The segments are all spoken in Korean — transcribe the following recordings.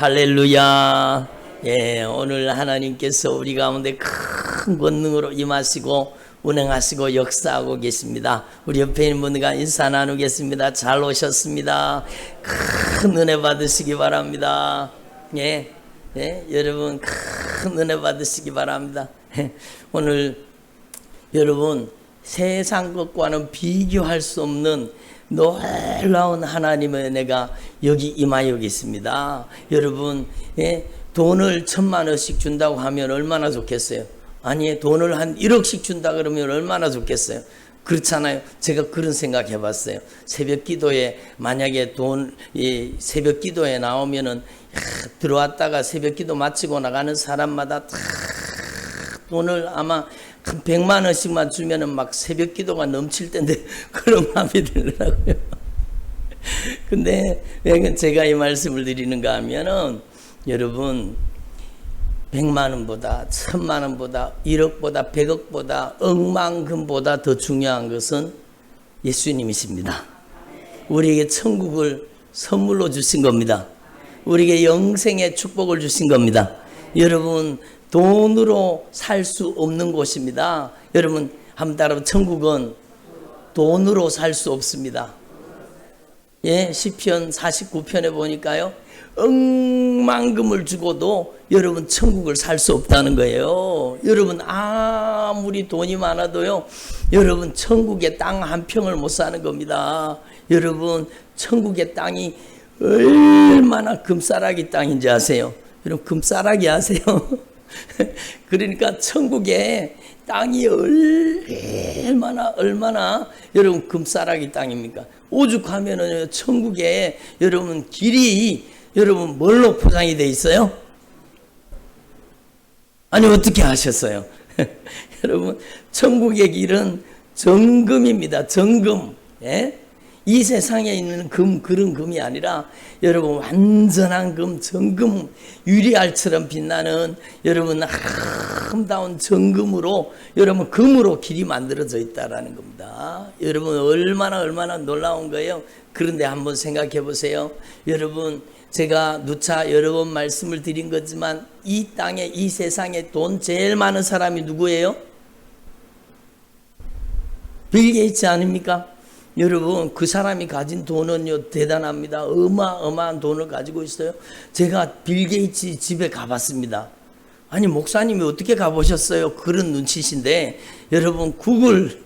할렐루야. 예, 오늘 하나님께서 우리 가운데 큰 권능으로 임하시고 운행하시고 역사하고 계십니다. 우리 옆에 있는 분들과 인사 나누겠습니다. 잘 오셨습니다. 큰 은혜 받으시기 바랍니다. 예, 여러분 큰 은혜 받으시기 바랍니다. 오늘 여러분 세상 것과는 비교할 수 없는 놀라운 하나님의 은혜가 여기 임하여 계십니다. 여러분, 돈을 1,000만 원씩 준다고 하면 얼마나 좋겠어요? 아니, 돈을 한 1억씩 준다 그러면 얼마나 좋겠어요? 그렇잖아요. 제가 그런 생각 해봤어요. 새벽 기도에 만약에 새벽 기도에 나오면은 들어왔다가 새벽 기도 마치고 나가는 사람마다 다 돈을 아마 한 100만 원씩만 주면은 막 새벽 기도가 넘칠 텐데 그런 마음이 들더라고요. 근데 왜 제가 이 말씀을 드리는가 하면은 여러분 100만 원보다 1000만 원보다 1억보다 100억보다 억만금보다 더 중요한 것은 예수님이십니다. 우리에게 천국을 선물로 주신 겁니다. 우리에게 영생의 축복을 주신 겁니다. 여러분 돈으로 살 수 없는 곳입니다. 여러분 한번 따라서 천국은 돈으로 살 수 없습니다. 예, 시편 49편에 보니까요. 억만금을 주고도 여러분 천국을 살 수 없다는 거예요. 여러분 아무리 돈이 많아도요. 여러분 천국의 땅 한 평을 못 사는 겁니다. 여러분 천국의 땅이 얼마나 금싸라기 땅인지 아세요? 여러분 금싸라기 아세요? 그러니까 천국에 땅이 얼마나 여러분 금싸라기 땅입니까? 오죽하면은 천국에 여러분 길이 여러분 뭘로 포장이 돼 있어요? 아니 어떻게 하셨어요? 여러분 천국의 길은 정금입니다. 정금. 예? 이 세상에 있는 그런 금이 아니라 여러분 완전한 금, 정금, 유리알처럼 빛나는 여러분 아름다운 정금으로 여러분 금으로 길이 만들어져 있다라는 겁니다. 여러분 얼마나 놀라운 거예요. 그런데 한번 생각해 보세요. 여러분 제가 누차 여러 번 말씀을 드린 거지만 이 땅에 이 세상에 돈 제일 많은 사람이 누구예요? 빌 게이츠 아닙니까? 여러분 그 사람이 가진 돈은요 대단합니다. 어마어마한 돈을 가지고 있어요. 제가 빌 게이츠 집에 가봤습니다. 아니 목사님이 어떻게 가보셨어요? 그런 눈치신데 여러분 구글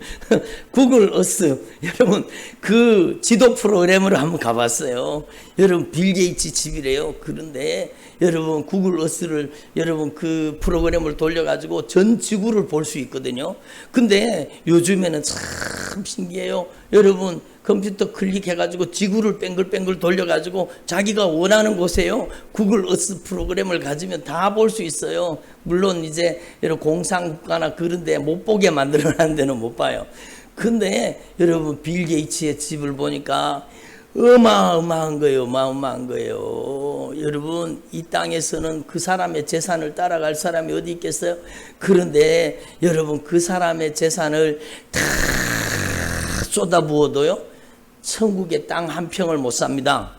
어스 여러분 그 지도 프로그램으로 한번 가봤어요. 여러분 빌 게이츠 집이래요. 그런데 여러분 구글 어스를 여러분 그 프로그램을 돌려가지고 전 지구를 볼 수 있거든요. 근데 요즘에는 참 신기해요. 여러분 컴퓨터 클릭해가지고 지구를 뺑글뺑글 돌려가지고 자기가 원하는 곳에요. 구글 어스 프로그램을 가지면 다 볼 수 있어요. 물론 이제 여러분 공산국가나 그런데 못 보게 만들어놨는 데는 못 봐요. 근데 여러분 빌 게이츠의 집을 보니까 어마어마한 거예요. 여러분 이 땅에서는 그 사람의 재산을 따라갈 사람이 어디 있겠어요? 그런데 여러분 그 사람의 재산을 다 쏟아부어도요 천국의 땅 한 평을 못 삽니다.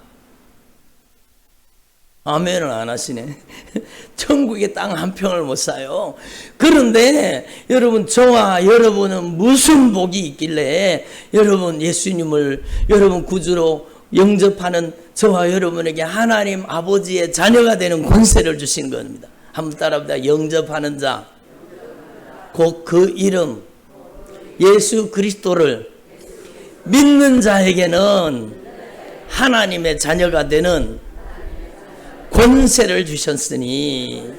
아멘을 안 하시네. 천국의 땅 한 평을 못 사요. 그런데 여러분 저와 여러분은 무슨 복이 있길래 여러분 예수님을 여러분 구주로 영접하는 저와 여러분에게 하나님 아버지의 자녀가 되는 권세를 주신 겁니다. 한번 따라합니다. 영접하는 자, 곧 그 이름 예수 그리스도를 믿는 자에게는 하나님의 자녀가 되는 권세를 주셨으니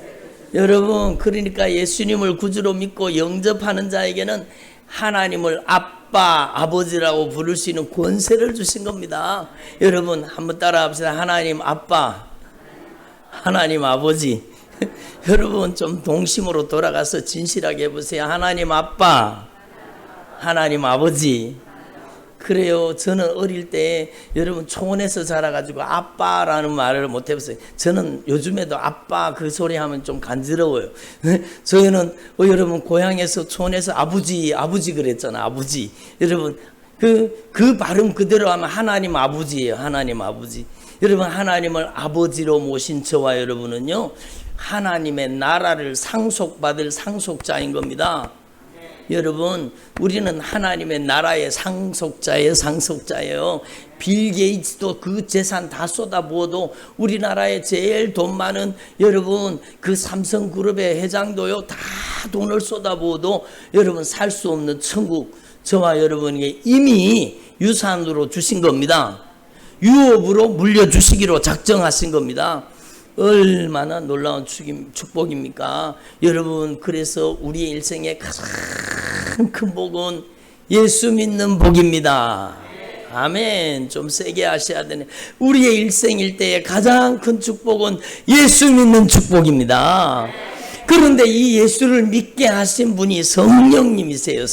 여러분 그러니까 예수님을 구주로 믿고 영접하는 자에게는 하나님을 아빠 아버지라고 부를 수 있는 권세를 주신 겁니다. 여러분 한번 따라 합시다. 하나님 아빠 하나님 아버지 여러분 좀 동심으로 돌아가서 진실하게 해보세요. 하나님 아빠 하나님 아버지. 그래요. 저는 어릴 때 여러분 초원에서 자라가지고 아빠라는 말을 못 해봤어요. 저는 요즘에도 아빠 그 소리 하면 좀 간지러워요. 저희는 여러분 고향에서 초원에서 아버지 그랬잖아. 아버지. 여러분 그 발음 그대로 하면 하나님 아버지예요. 하나님 아버지. 여러분 하나님을 아버지로 모신 저와 여러분은요 하나님의 나라를 상속받을 상속자인 겁니다. 여러분 우리는 하나님의 나라의 상속자예요. 빌 게이츠도 그 재산 다 쏟아부어도 우리나라에 제일 돈 많은 여러분 그 삼성그룹의 회장도요 다 돈을 쏟아부어도 여러분 살 수 없는 천국 저와 여러분에게 이미 유산으로 주신 겁니다. 유업으로 물려주시기로 작정하신 겁니다. 얼마나 놀라운 축복입니까? 여러분 그래서 우리의 일생의 가장 큰 복은 예수 믿는 복입니다. 아멘. 좀 세게 하셔야 되네. 우리의 일생일 때의 가장 큰 축복은 예수 믿는 축복입니다. 그런데 이 예수를 믿게 하신 분이 성령님이세요.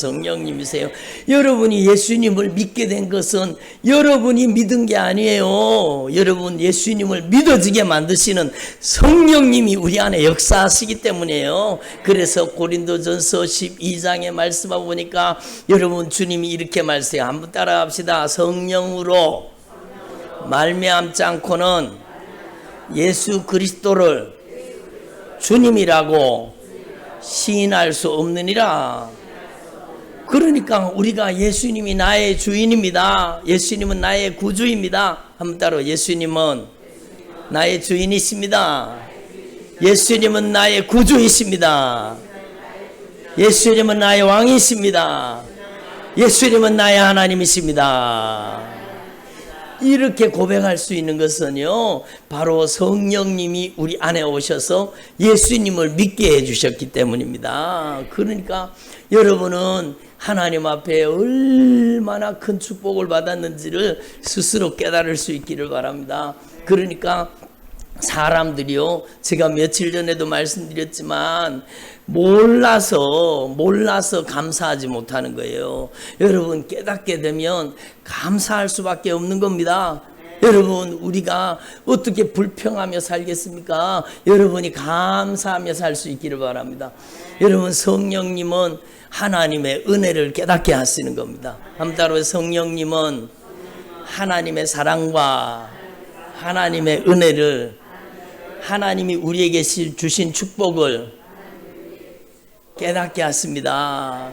여러분이 예수님을 믿게 된 것은 여러분이 믿은 게 아니에요. 여러분 예수님을 믿어지게 만드시는 성령님이 우리 안에 역사하시기 때문이에요. 그래서 고린도전서 12장에 말씀하고 보니까 여러분 주님이 이렇게 말씀해요. 한번 따라합시다. 성령으로 말미암지 않고는 예수 그리스도를 주님이라고 시인할 수 없느니라. 그러니까 우리가 예수님이 나의 주인입니다. 예수님은 나의 구주입니다. 한번 따라 예수님은 나의 주인이십니다. 예수님은 나의 구주이십니다. 예수님은 나의 왕이십니다. 예수님은 나의 하나님이십니다. 이렇게 고백할 수 있는 것은요 바로 성령님이 우리 안에 오셔서 예수님을 믿게 해주셨기 때문입니다. 그러니까 여러분은 하나님 앞에 얼마나 큰 축복을 받았는지를 스스로 깨달을 수 있기를 바랍니다. 그러니까 사람들이요 제가 며칠 전에도 말씀드렸지만 몰라서 감사하지 못하는 거예요. 여러분 깨닫게 되면 감사할 수밖에 없는 겁니다. 여러분 우리가 어떻게 불평하며 살겠습니까? 여러분이 감사하며 살 수 있기를 바랍니다. 여러분 성령님은 하나님의 은혜를 깨닫게 하시는 겁니다. 한번 따로 성령님은 하나님의 사랑과 하나님의 은혜를 하나님이 우리에게 주신 축복을 깨닫게 하십니다.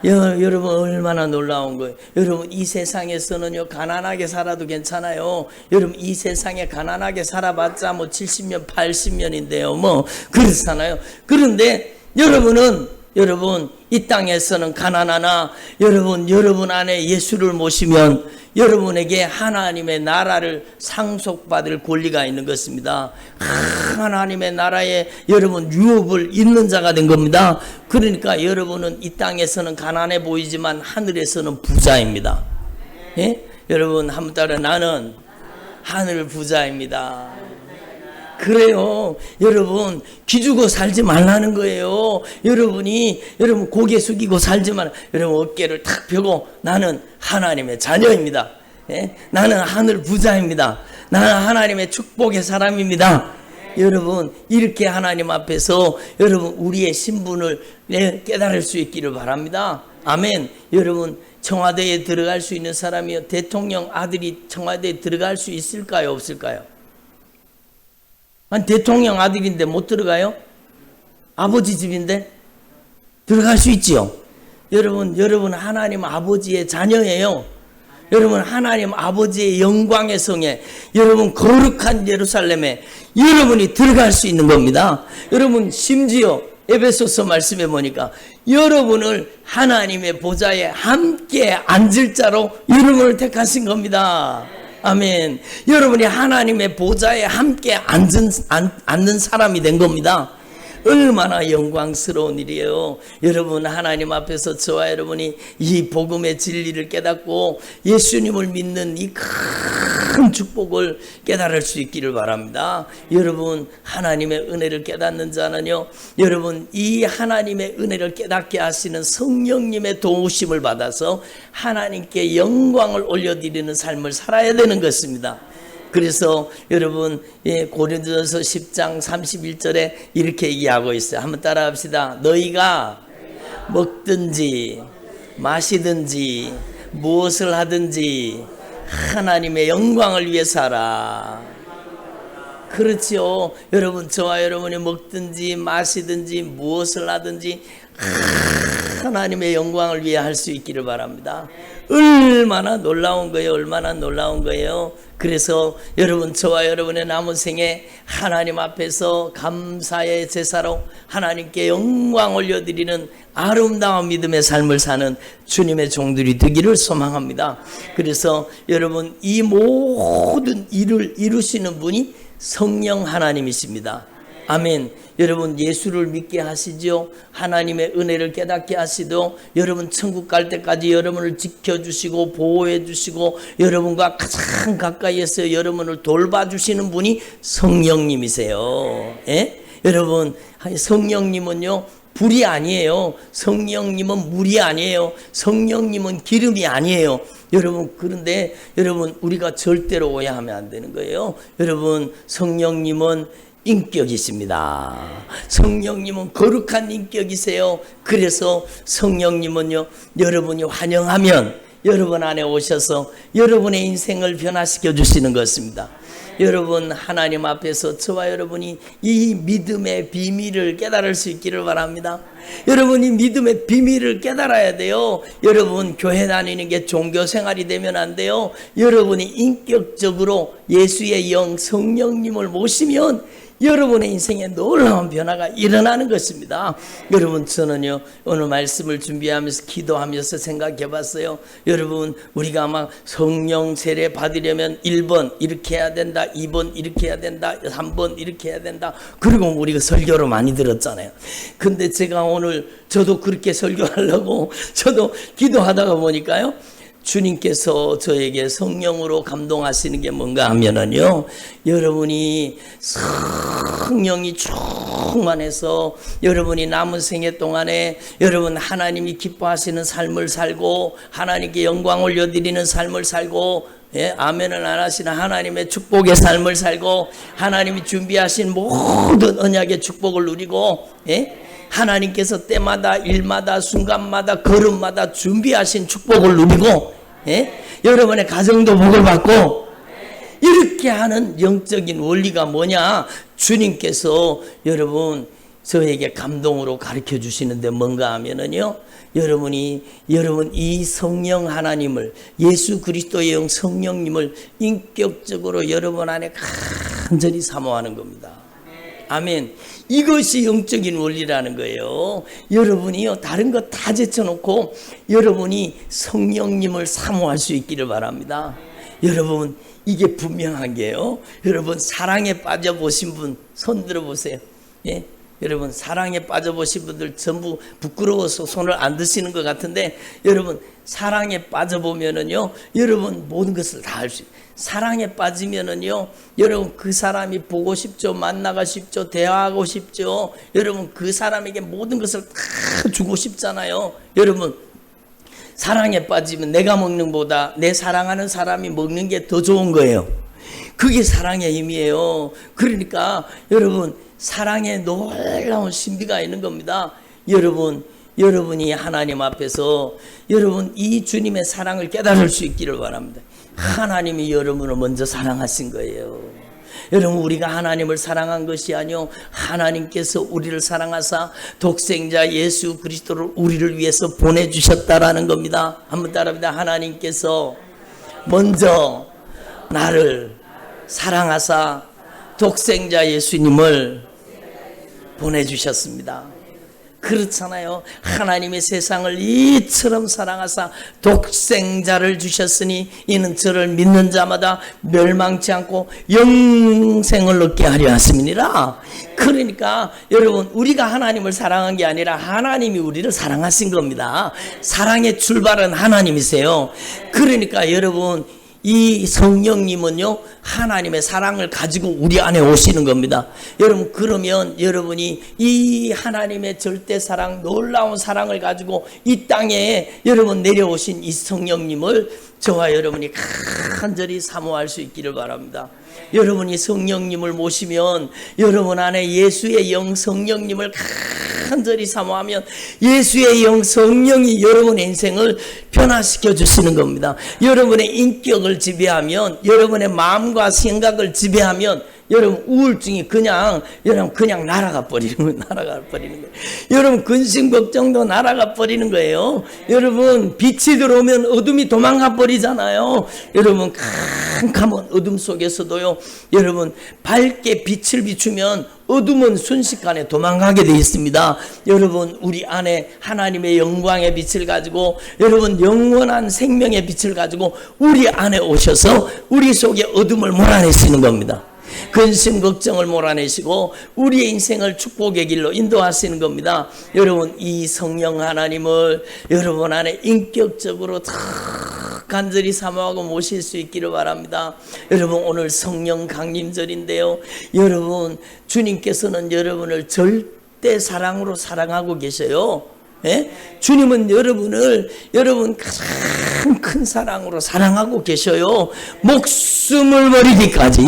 여러분 얼마나 놀라운 거예요. 여러분 이 세상에서는요 가난하게 살아도 괜찮아요. 여러분 이 세상에 가난하게 살아봤자 뭐 70년 80년인데요 뭐 그렇잖아요. 그런데 여러분 이 땅에서는 가난하나 여러분 안에 예수를 모시면 여러분에게 하나님의 나라를 상속받을 권리가 있는 것입니다. 하나님의 나라에 여러분 유업을 잇는 자가 된 겁니다. 그러니까 여러분은 이 땅에서는 가난해 보이지만 하늘에서는 부자입니다. 예? 여러분 한번 따라 나는 하늘 부자입니다. 그래요. 여러분 기죽어 살지 말라는 거예요. 여러분 고개 숙이고 살지 말라. 여러분 어깨를 탁 펴고 나는 하나님의 자녀입니다. 예? 나는 하늘 부자입니다. 나는 하나님의 축복의 사람입니다. 여러분 이렇게 하나님 앞에서 여러분 우리의 신분을 깨달을 수 있기를 바랍니다. 아멘. 여러분 청와대에 들어갈 수 있는 사람이요 대통령 아들이 청와대에 들어갈 수 있을까요 없을까요? 대통령 아들인데 못 들어가요? 아버지 집인데 들어갈 수 있지요. 여러분 하나님 아버지의 자녀예요. 여러분 하나님 아버지의 영광의 성에 여러분 거룩한 예루살렘에 여러분이 들어갈 수 있는 겁니다. 여러분 심지어 에베소서 말씀해 보니까 여러분을 하나님의 보좌에 함께 앉을 자로 여러분을 택하신 겁니다. 아멘. 여러분이 하나님의 보좌에 함께 앉는 사람이 된 겁니다. 얼마나 영광스러운 일이에요. 여러분 하나님 앞에서 저와 여러분이 이 복음의 진리를 깨닫고 예수님을 믿는 이 큰 축복을 깨달을 수 있기를 바랍니다. 여러분 하나님의 은혜를 깨닫는 자는요 여러분 이 하나님의 은혜를 깨닫게 하시는 성령님의 도우심을 받아서 하나님께 영광을 올려드리는 삶을 살아야 되는 것입니다. 그래서 여러분 고린도전서 10장 31절에 이렇게 얘기하고 있어요. 한번 따라합시다. 너희가 먹든지 마시든지 무엇을 하든지 하나님의 영광을 위해 살아. 그렇지요. 여러분, 저와 여러분이 먹든지 마시든지 무엇을 하든지 하나님의 영광을 위해 할 수 있기를 바랍니다. 얼마나 놀라운 거예요. 얼마나 놀라운 거예요. 그래서 여러분, 저와 여러분의 남은 생에 하나님 앞에서 감사의 제사로 하나님께 영광 올려드리는 아름다운 믿음의 삶을 사는 주님의 종들이 되기를 소망합니다. 그래서 여러분, 이 모든 일을 이루시는 분이 성령 하나님이십니다. 아멘. 여러분, 예수를 믿게 하시죠. 하나님의 은혜를 깨닫게 하시도 여러분 천국 갈 때까지 여러분을 지켜주시고 보호해주시고 여러분과 가장 가까이에서 여러분을 돌봐주시는 분이 성령님이세요. 예? 여러분, 성령님은요 불이 아니에요. 성령님은 물이 아니에요. 성령님은 기름이 아니에요. 여러분, 그런데 여러분, 우리가 절대로 오해하면 안 되는 거예요. 여러분, 성령님은 인격이십니다. 성령님은 거룩한 인격이세요. 그래서 성령님은요, 여러분이 환영하면 여러분 안에 오셔서 여러분의 인생을 변화시켜 주시는 것입니다. 여러분, 하나님 앞에서 저와 여러분이 이 믿음의 비밀을 깨달을 수 있기를 바랍니다. 여러분이 믿음의 비밀을 깨달아야 돼요. 여러분, 교회 다니는 게 종교 생활이 되면 안 돼요. 여러분이 인격적으로 예수의 영 성령님을 모시면 여러분의 인생에 놀라운 변화가 일어나는 것입니다. 여러분, 저는요 오늘 말씀을 준비하면서 기도하면서 생각해 봤어요. 여러분, 우리가 아마 성령 세례 받으려면 1번 이렇게 해야 된다, 2번 이렇게 해야 된다, 3번 이렇게 해야 된다, 그리고 우리가 설교로 많이 들었잖아요. 근데 제가 오늘 저도 그렇게 설교하려고 저도 기도하다가 보니까요, 주님께서 저에게 성령으로 감동하시는 게 뭔가 하면은요, 여러분이 성령이 충만해서 여러분이 남은 생애 동안에 여러분 하나님이 기뻐하시는 삶을 살고 하나님께 영광 올려드리는 삶을 살고, 예, 아멘을 안 하시는 하나님의 축복의 삶을 살고 하나님이 준비하신 모든 언약의 축복을 누리고, 예? 하나님께서 때마다 일마다 순간마다 걸음마다 준비하신 축복을 누리고, 예? 여러분의 가정도 복을 받고, 이렇게 하는 영적인 원리가 뭐냐? 주님께서 여러분 저에게 감동으로 가르쳐 주시는데 뭔가 하면은요, 여러분 이 성령 하나님을, 예수 그리스도의 영 성령님을 인격적으로 여러분 안에 간절히 사모하는 겁니다. 아멘. 이것이 영적인 원리라는 거예요. 여러분이요 다른 거 다 제쳐놓고 여러분이 성령님을 사모할 수 있기를 바랍니다. 여러분, 이게 분명한 게요, 여러분 사랑에 빠져보신 분 손 들어보세요. 예? 여러분, 사랑에 빠져보신 분들 전부 부끄러워서 손을 안 드시는 것 같은데, 여러분 사랑에 빠져보면은요 여러분 모든 것을 다 할 수 있어요. 사랑에 빠지면은요 여러분 그 사람이 보고 싶죠, 만나고 싶죠, 대화하고 싶죠. 여러분 그 사람에게 모든 것을 다 주고 싶잖아요. 여러분, 사랑에 빠지면 내가 먹는 것보다 내 사랑하는 사람이 먹는 게 더 좋은 거예요. 그게 사랑의 힘이에요. 그러니까 여러분, 사랑에 놀라운 신비가 있는 겁니다. 여러분이 하나님 앞에서 여러분 이 주님의 사랑을 깨달을 수 있기를 바랍니다. 하나님이 여러분을 먼저 사랑하신 거예요. 여러분, 우리가 하나님을 사랑한 것이 아니요, 하나님께서 우리를 사랑하사 독생자 예수 그리스도를 우리를 위해서 보내주셨다라는 겁니다. 한번 따라합니다. 하나님께서 먼저 나를 사랑하사 독생자 예수님을 보내주셨습니다. 그렇잖아요. 하나님의 세상을 이처럼 사랑하사 독생자를 주셨으니 이는 저를 믿는 자마다 멸망치 않고 영생을 얻게 하려 하심이니라. 그러니까 여러분, 우리가 하나님을 사랑한 게 아니라 하나님이 우리를 사랑하신 겁니다. 사랑의 출발은 하나님이세요. 그러니까 여러분, 이 성령님은요 하나님의 사랑을 가지고 우리 안에 오시는 겁니다. 여러분, 그러면 여러분이 이 하나님의 절대 사랑, 놀라운 사랑을 가지고 이 땅에 여러분 내려오신 이 성령님을 저와 여러분이 간절히 사모할 수 있기를 바랍니다. 여러분이 성령님을 모시면 여러분 안에 예수의 영 성령님을 간절히 사모하면 예수의 영 성령이 여러분의 인생을 변화시켜 주시는 겁니다. 여러분의 인격을 지배하면, 여러분의 마음과 생각을 지배하면 여러분 우울증이 그냥 날아가 버리는 거예요. 여러분 근심 걱정도 날아가 버리는 거예요. 여러분 빛이 들어오면 어둠이 도망가 버리잖아요. 여러분 캄캄한 어둠 속에서도요, 여러분 밝게 빛을 비추면 어둠은 순식간에 도망가게 되어 있습니다. 여러분 우리 안에 하나님의 영광의 빛을 가지고, 여러분 영원한 생명의 빛을 가지고 우리 안에 오셔서 우리 속에 어둠을 몰아내시는 겁니다. 근심 걱정을 몰아내시고 우리의 인생을 축복의 길로 인도하시는 겁니다. 여러분 이 성령 하나님을 여러분 안에 인격적으로 다 간절히 사모하고 모실 수 있기를 바랍니다. 여러분 오늘 성령 강림절인데요, 여러분 주님께서는 여러분을 절대 사랑으로 사랑하고 계셔요. 예? 주님은 여러분 가장 큰 사랑으로 사랑하고 계셔요. 목숨을 버리기까지,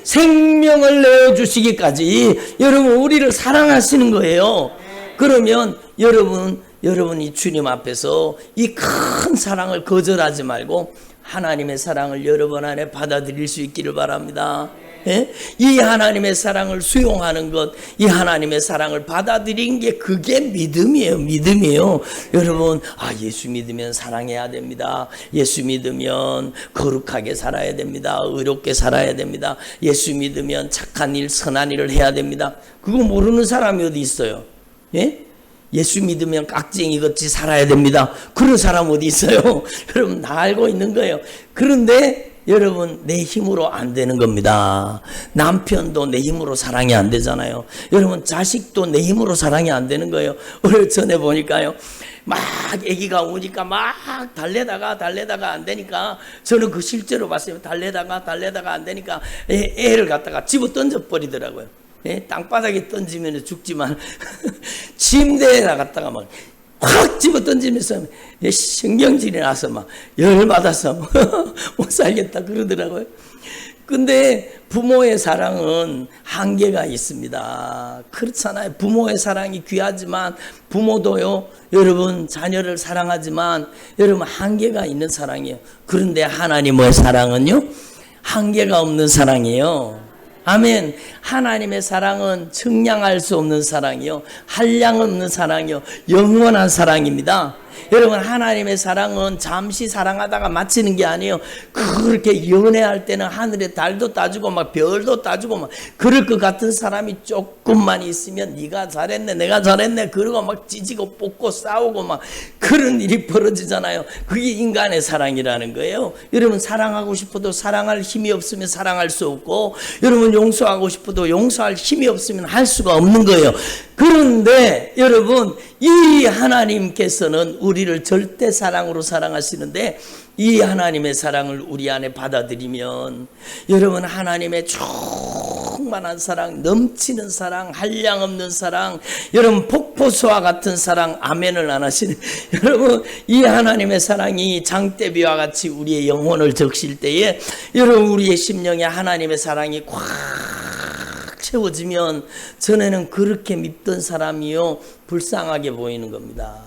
생명을 내어주시기까지 여러분 우리를 사랑하시는 거예요. 그러면 여러분이 주님 앞에서 이 큰 사랑을 거절하지 말고 하나님의 사랑을 여러분 안에 받아들일 수 있기를 바랍니다. 예? 이 하나님의 사랑을 수용하는 것, 이 하나님의 사랑을 받아들이는 게 그게 믿음이에요. 여러분, 예수 믿으면 사랑해야 됩니다. 예수 믿으면 거룩하게 살아야 됩니다. 의롭게 살아야 됩니다. 예수 믿으면 착한 일, 선한 일을 해야 됩니다. 그거 모르는 사람이 어디 있어요? 예? 예수 믿으면 깍쟁이 같이 살아야 됩니다. 그런 사람 어디 있어요? 여러분 다 알고 있는 거예요. 그런데 여러분 내 힘으로 안 되는 겁니다. 남편도 내 힘으로 사랑이 안 되잖아요. 여러분 자식도 내 힘으로 사랑이 안 되는 거예요. 오늘 전에 보니까요, 막 아기가 우니까 막 달래다가 안 되니까, 저는 그 실제로 봤어요. 달래다가 안 되니까 애를 갖다가 집어 던져 버리더라고요. 땅바닥에 던지면 죽지만 침대에다 갖다가 막 확 집어 던지면서 신경질이 나서 막 열받아서 못 살겠다 그러더라고요. 근데 부모의 사랑은 한계가 있습니다. 그렇잖아요. 부모의 사랑이 귀하지만, 부모도요, 여러분 자녀를 사랑하지만 여러분 한계가 있는 사랑이에요. 그런데 하나님의 사랑은요, 한계가 없는 사랑이에요. 아멘. 하나님의 사랑은 측량할 수 없는 사랑이요, 한량 없는 사랑이요, 영원한 사랑입니다. 여러분 하나님의 사랑은 잠시 사랑하다가 마치는 게 아니에요. 그렇게 연애할 때는 하늘에 달도 따주고 막 별도 따주고 막 그럴 것 같은 사람이 조금만 있으면 네가 잘했네 내가 잘했네 그러고 막 찢고 뽑고 싸우고 막 그런 일이 벌어지잖아요. 그게 인간의 사랑이라는 거예요. 여러분 사랑하고 싶어도 사랑할 힘이 없으면 사랑할 수 없고, 여러분 용서하고 싶어도 용서할 힘이 없으면 할 수가 없는 거예요. 그런데 여러분 이 하나님께서는 우리를 절대 사랑으로 사랑하시는데, 이 하나님의 사랑을 우리 안에 받아들이면 여러분 하나님의 충만한 사랑, 넘치는 사랑, 한량 없는 사랑, 여러분 폭포수와 같은 사랑, 아멘을 안 하시는 여러분 이 하나님의 사랑이 장대비와 같이 우리의 영혼을 적실 때에 여러분 우리의 심령에 하나님의 사랑이 꽉 채워지면 전에는 그렇게 믿던 사람이요 불쌍하게 보이는 겁니다.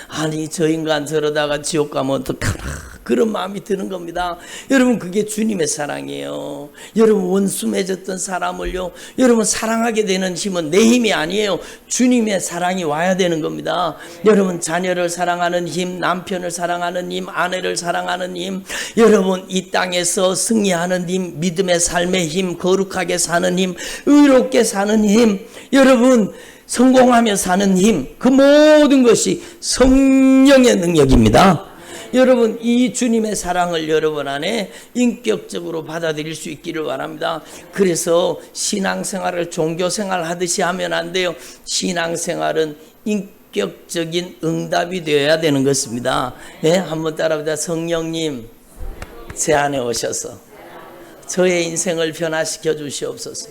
아니 저 인간 저러다가 지옥 가면 어떡하나 그런 마음이 드는 겁니다. 여러분 그게 주님의 사랑이에요. 여러분 원수 맺었던 사람을요, 여러분 사랑하게 되는 힘은 내 힘이 아니에요. 주님의 사랑이 와야 되는 겁니다. 여러분 자녀를 사랑하는 힘, 남편을 사랑하는 힘, 아내를 사랑하는 힘, 여러분 이 땅에서 승리하는 힘, 믿음의 삶의 힘, 거룩하게 사는 힘, 의롭게 사는 힘, 여러분 성공하며 사는 힘, 그 모든 것이 성령의 능력입니다. 여러분 이 주님의 사랑을 여러분 안에 인격적으로 받아들일 수 있기를 바랍니다. 그래서 신앙생활을 종교생활 하듯이 하면 안 돼요. 신앙생활은 인격적인 응답이 되어야 되는 것입니다. 예? 한번 따라합니다. 성령님 제 안에 오셔서 저의 인생을 변화시켜 주시옵소서.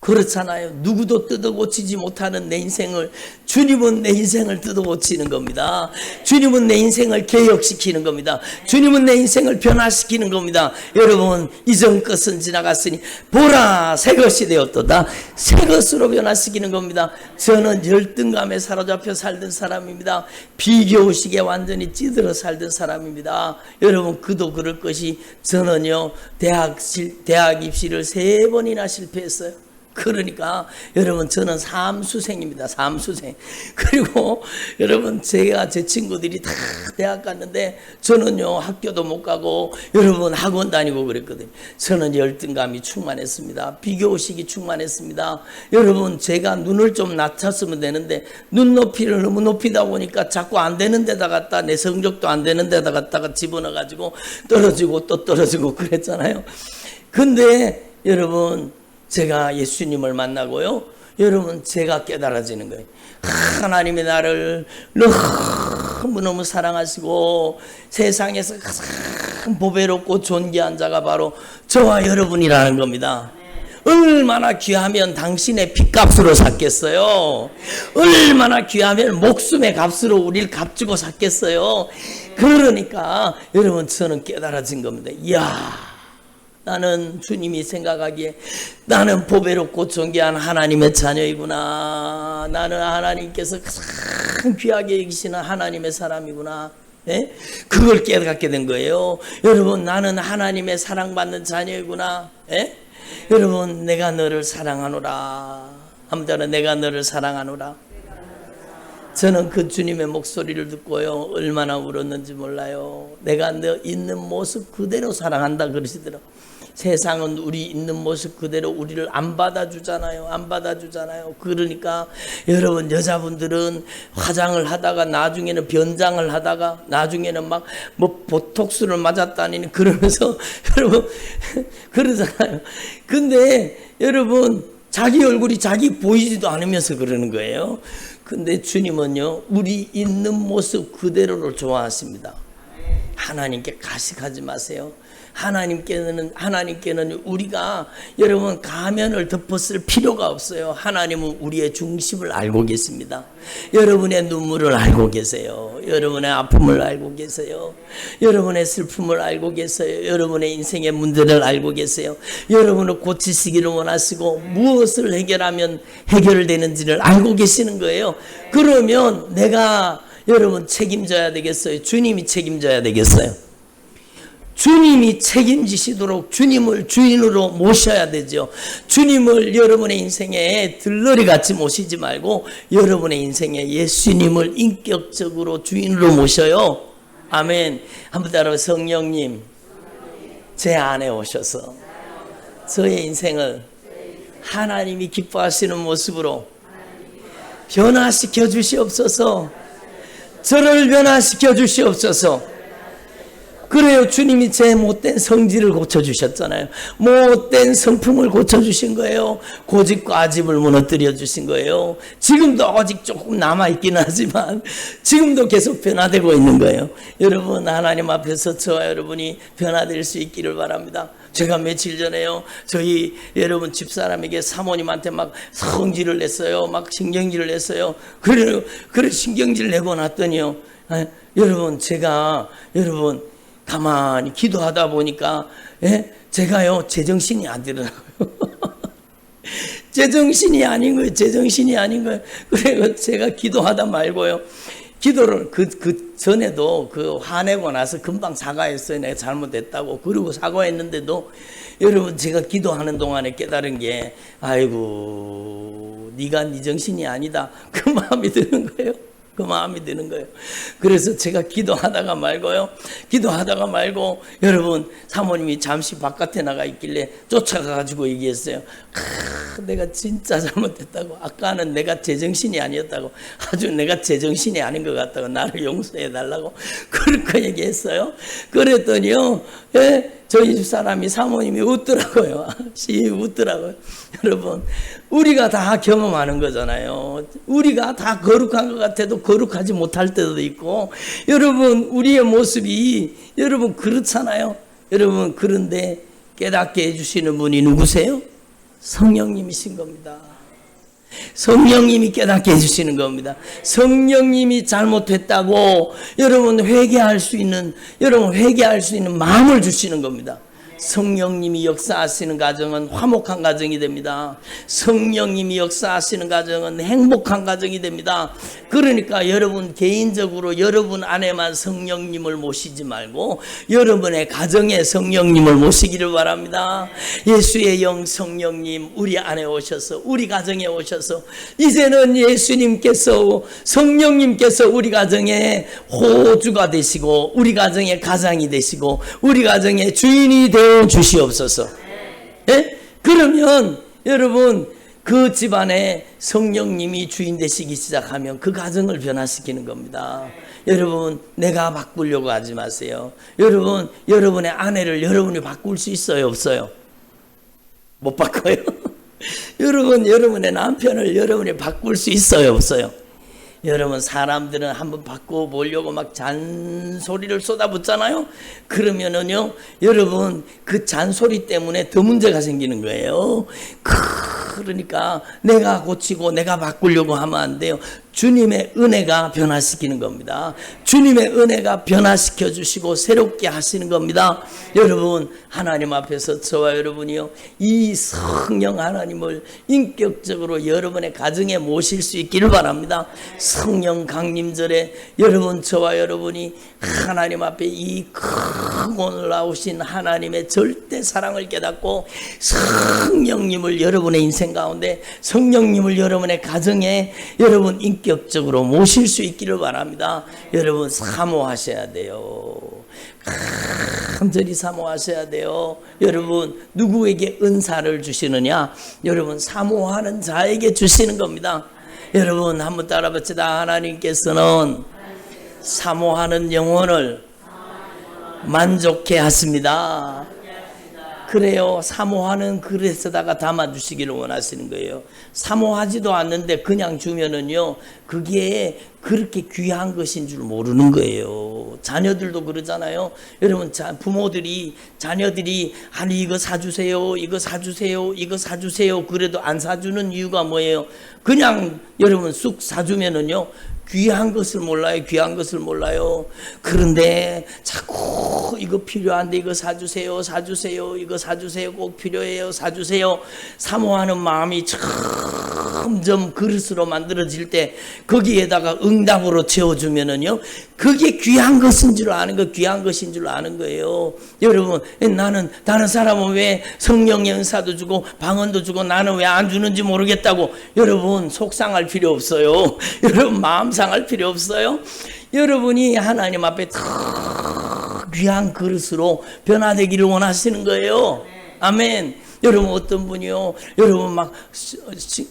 그렇잖아요. 누구도 뜯어고치지 못하는 내 인생을, 주님은 내 인생을 뜯어고치는 겁니다. 주님은 내 인생을 개혁시키는 겁니다. 주님은 내 인생을 변화시키는 겁니다. 여러분, 이전 것은 지나갔으니 보라 새 것이 되었도다. 새 것으로 변화시키는 겁니다. 저는 열등감에 사로잡혀 살던 사람입니다. 비교의식에 완전히 찌들어 살던 사람입니다. 여러분, 그도 그럴 것이, 저는요 대학 입시를 3번이나 실패했어요. 그러니까 여러분, 저는 삼수생입니다. 삼수생. 그리고 여러분, 제 친구들이 다 대학 갔는데 저는요 학교도 못 가고 여러분 학원 다니고 그랬거든요. 저는 열등감이 충만했습니다. 비교의식이 충만했습니다. 여러분, 제가 눈을 좀 낮췄으면 되는데 눈높이를 너무 높이다 보니까 자꾸 안 되는 데다 갖다, 내 성적도 안 되는 데다 갖다가 집어넣어 가지고 떨어지고 또 떨어지고 그랬잖아요. 근데 여러분, 제가 예수님을 만나고요, 여러분, 제가 깨달아지는 거예요. 하나님이 나를 너무너무 사랑하시고 세상에서 가장 보배롭고 존귀한 자가 바로 저와 여러분이라는 겁니다. 얼마나 귀하면 당신의 핏값으로 샀겠어요. 얼마나 귀하면 목숨의 값으로 우리를 값주고 샀겠어요. 그러니까 여러분, 저는 깨달아진 겁니다. 이야, 나는 주님이 생각하기에 나는 보배롭고 존귀한 하나님의 자녀이구나. 나는 하나님께서 가장 귀하게 여기시는 하나님의 사람이구나. 예? 그걸 깨닫게 된 거예요. 여러분, 나는 하나님의 사랑받는 자녀이구나. 예? 여러분, 내가 너를 사랑하노라. 한번 내가 너를 사랑하노라. 저는 그 주님의 목소리를 듣고요, 얼마나 울었는지 몰라요. 내가 너 있는 모습 그대로 사랑한다 그러시더라고요. 세상은 우리 있는 모습 그대로 우리를 안 받아주잖아요. 안 받아주잖아요. 그러니까 여러분, 여자분들은 화장을 하다가 나중에는 변장을 하다가 나중에는 막 뭐 보톡스를 맞았다니 그러면서 여러분 그러잖아요. 근데 여러분, 자기 얼굴이 자기 보이지도 않으면서 그러는 거예요. 근데 주님은요, 우리 있는 모습 그대로를 좋아하십니다. 하나님께 가식하지 마세요. 하나님께는 우리가 여러분 가면을 덮었을 필요가 없어요. 하나님은 우리의 중심을 알고 계십니다. 여러분의 눈물을 알고 계세요. 여러분의 아픔을 알고 계세요. 여러분의 슬픔을 알고 계세요. 여러분의 인생의 문제를 알고 계세요. 여러분을 고치시기를 원하시고 무엇을 해결하면 해결되는지를 알고 계시는 거예요. 그러면 내가 여러분 책임져야 되겠어요? 주님이 책임져야 되겠어요? 주님이 책임지시도록 주님을 주인으로 모셔야 되죠. 주님을 여러분의 인생에 들러리 같이 모시지 말고 여러분의 인생에 예수님을 인격적으로 주인으로 모셔요. 아멘. 한번 따라서, 성령님 제 안에 오셔서 저의 인생을 하나님이 기뻐하시는 모습으로 변화시켜 주시옵소서. 저를 변화시켜 주시옵소서. 그래요. 주님이 제 못된 성질을 고쳐주셨잖아요. 못된 성품을 고쳐주신 거예요. 고집과 아집을 무너뜨려 주신 거예요. 지금도 아직 조금 남아있긴 하지만 지금도 계속 변화되고 있는 거예요. 여러분, 하나님 앞에서 저와 여러분이 변화될 수 있기를 바랍니다. 제가 며칠 전에요, 저희 여러분 집사람에게 사모님한테 막 성질을 냈어요. 막 신경질을 냈어요. 그래 신경질 내고 났더니요, 여러분, 제가 여러분 가만히 기도하다 보니까 제가요 제정신이 안 들어요. 제정신이 아닌 거예요. 제정신이 아닌 거예요. 그래서 제가 기도하다 말고요, 기도를 그 전에도 화내고 나서 금방 사과했어요. 내가 잘못했다고. 그리고 사과했는데도 여러분, 제가 기도하는 동안에 깨달은 게, 아이고 네가 네 정신이 아니다, 그 마음이 드는 거예요. 그 마음이 드는 거예요. 그래서 제가 기도하다가 말고 여러분, 사모님이 잠시 바깥에 나가 있길래 쫓아가가지고 얘기했어요. 내가 진짜 잘못했다고. 아까는 내가 제정신이 아니었다고. 아주 내가 제정신이 아닌 것 같다고. 나를 용서해 달라고 그렇게 얘기했어요. 그랬더니요, 저희 집 사람이, 사모님이 웃더라고요. 웃더라고요. 여러분, 우리가 다 경험하는 거잖아요. 우리가 다 거룩한 것 같아도 거룩하지 못할 때도 있고, 여러분, 우리의 모습이 여러분 그렇잖아요. 여러분, 그런데 깨닫게 해주시는 분이 누구세요? 성령님이신 겁니다. 성령님이 깨닫게 해주시는 겁니다. 성령님이 잘못했다고 여러분 회개할 수 있는 마음을 주시는 겁니다. 성령님이 역사하시는 가정은 화목한 가정이 됩니다. 성령님이 역사하시는 가정은 행복한 가정이 됩니다. 그러니까 여러분 개인적으로 여러분 안에만 성령님을 모시지 말고 여러분의 가정에 성령님을 모시기를 바랍니다. 예수의 영 성령님 우리 안에 오셔서 우리 가정에 오셔서 이제는 예수님께서 성령님께서 우리 가정의 호주가 되시고 우리 가정의 가장이 되시고 우리 가정의 주인이 되어 주시옵소서. 예? 그러면 여러분 그 집안에 성령님이 주인 되시기 시작하면 그 가정을 변화시키는 겁니다. 여러분 내가 바꾸려고 하지 마세요. 여러분 여러분의 아내를 여러분이 바꿀 수 있어요 없어요? 못 바꿔요. 여러분 여러분의 남편을 여러분이 바꿀 수 있어요 없어요? 여러분 사람들은 한번 바꿔보려고 막 잔소리를 쏟아붓잖아요. 그러면은요 여러분 그 잔소리 때문에 더 문제가 생기는 거예요. 그러니까 내가 고치고 내가 바꾸려고 하면 안 돼요. 주님의 은혜가 변화시키는 겁니다. 주님의 은혜가 변화시켜 주시고 새롭게 하시는 겁니다. 여러분 하나님 앞에서 저와 여러분이요 이 성령 하나님을 인격적으로 여러분의 가정에 모실 수 있기를 바랍니다. 성령 강림절에 여러분 저와 여러분이 하나님 앞에 이 크고 놀라우신 하나님의 절대 사랑을 깨닫고 성령님을 여러분의 인생 가운데 성령님을 여러분의 가정에 여러분 인격적으로 모실 수 있기를 바랍니다. 여러분 사모하셔야 돼요. 간절히 사모하셔야 돼요. 여러분 누구에게 은사를 주시느냐? 여러분 사모하는 자에게 주시는 겁니다. 여러분 한번 따라봅시다. 하나님께서는 사모하는 영혼을 만족해 하십니다. 그래요. 사모하는 그릇에다가 담아주시기를 원하시는 거예요. 사모하지도 않는데 그냥 주면은요 그게 그렇게 귀한 것인 줄 모르는 거예요. 자녀들도 그러잖아요. 여러분 부모들이 자녀들이 아니 이거 사주세요 이거 사주세요 이거 사주세요 그래도 안 사주는 이유가 뭐예요? 그냥 여러분 쑥 사주면은요 귀한 것을 몰라요. 귀한 것을 몰라요. 그런데 자꾸 이거 필요한데 이거 사주세요 사주세요 이거 사주세요 꼭 필요해요 사주세요 사모하는 마음이 점점 그릇으로 만들어질 때 거기에다가 응답으로 채워주면은요 그게 귀한 것인 줄 아는 거 귀한 것인 줄 아는 거예요. 여러분 나는 다른 사람은 왜 성령의 은사도 주고 방언도 주고 나는 왜 안 주는지 모르겠다고 여러분 속상할 필요 없어요. 여러분 마음 상할 필요 없어요. 여러분이 하나님 앞에 더 귀한 그릇으로 변화되기를 원하시는 거예요. 아멘. 여러분 어떤 분이요 여러분 막